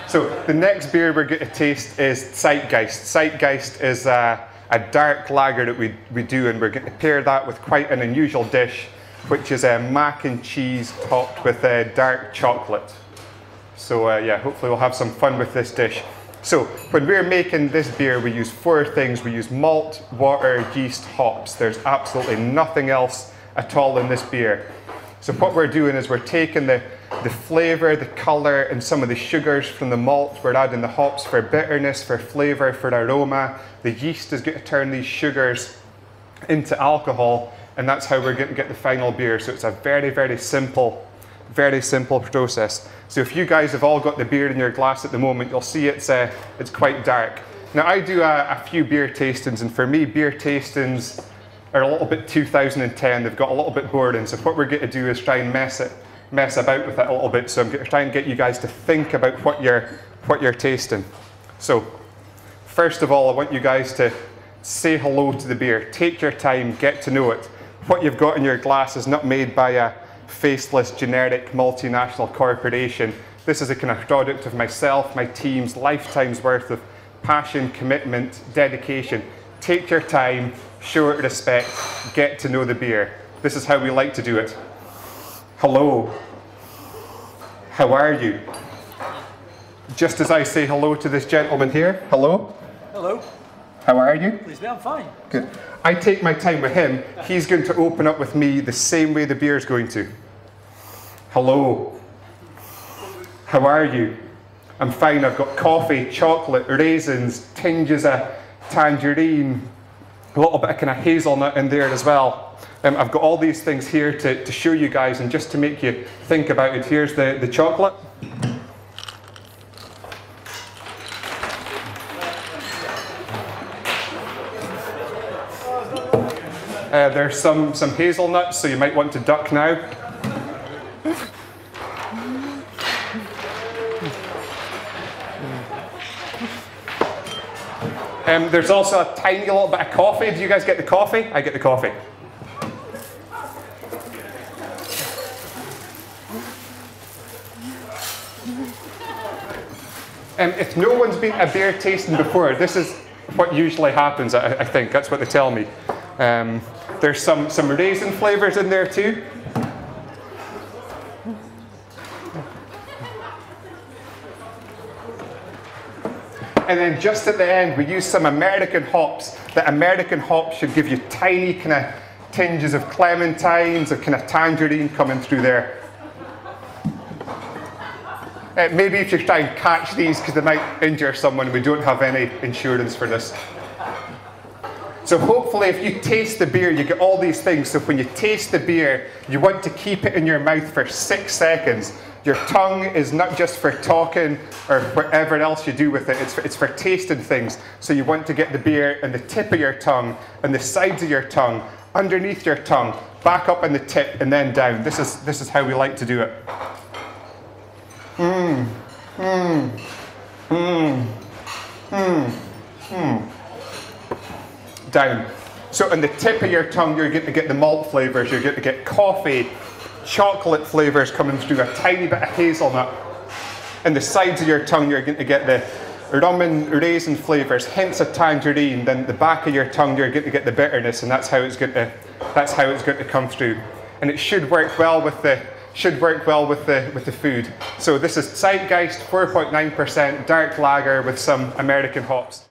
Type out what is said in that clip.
So the next beer we're going to taste is Zeitgeist. Zeitgeist is a dark lager that we do, and we're going to pair that with quite an unusual dish, which is a mac and cheese topped with dark chocolate. So yeah, hopefully we'll have some fun with this dish. So when we're making this beer, we use 4 things. We use malt, water, yeast, hops. There's absolutely nothing else at all in this beer. So what we're doing is we're taking the flavour, the colour, and some of the sugars from the malt. We're adding the hops for bitterness, for flavour, for aroma. The yeast is going to turn these sugars into alcohol, and that's how we're going to get the final beer. So it's a very, very simple process. So if you guys have all got the beer in your glass at the moment, you'll see it's quite dark. Now I do a few beer tastings, and for me, beer tastings are a little bit 2010. They've got a little bit boring. So what we're going to do is try and mess about with it a little bit. So I'm going to try and get you guys to think about what you're tasting. So first of all, I want you guys to say hello to the beer. Take your time, get to know it. What you've got in your glass is not made by a faceless, generic, multinational corporation. This is a kind of product of myself, my team's lifetime's worth of passion, commitment, dedication. Take your time, show it respect, get to know the beer. This is how we like to do it. Hello. How are you? Just as I say hello to this gentleman here. Hello. Hello. How are you? Please be, I'm fine. Good. I take my time with him. He's going to open up with me the same way the beer is going to. Hello. How are you? I'm fine. I've got coffee, chocolate, raisins, tinges of tangerine, a little bit of kind of hazelnut in there as well. I've got all these things here to show you guys, and just to make you think about it. Here's the chocolate. There's some hazelnuts, so you might want to duck now. There's also a tiny little bit of coffee. Do you guys get the coffee? I get the coffee. If no one's been a beer tasting before, this is what usually happens, I think. That's what they tell me. There's some raisin flavours in there too. And then just at the end, we use some American hops. The American hops should give you tiny kind of tinges of clementines, of kind of tangerine coming through there. Maybe if you try and catch these, because they might injure someone, we don't have any insurance for this. So hopefully if you taste the beer, you get all these things. So when you taste the beer, you want to keep it in your mouth for 6 seconds. Your tongue is not just for talking or whatever else you do with it, it's for tasting things. So you want to get the beer in the tip of your tongue, and the sides of your tongue, underneath your tongue, back up on the tip, and then down. This is how we like to do it. Down. So on the tip of your tongue, you're going to get the malt flavours, you're going to get coffee, chocolate flavours coming through, a tiny bit of hazelnut. And the sides of your tongue, you're going to get the rum and raisin flavours, hints of tangerine. Then the back of your tongue, you're going to get the bitterness, and that's how it's going to come through. And it should work well with the food. So this is Zeitgeist, 4.9% dark lager with some American hops.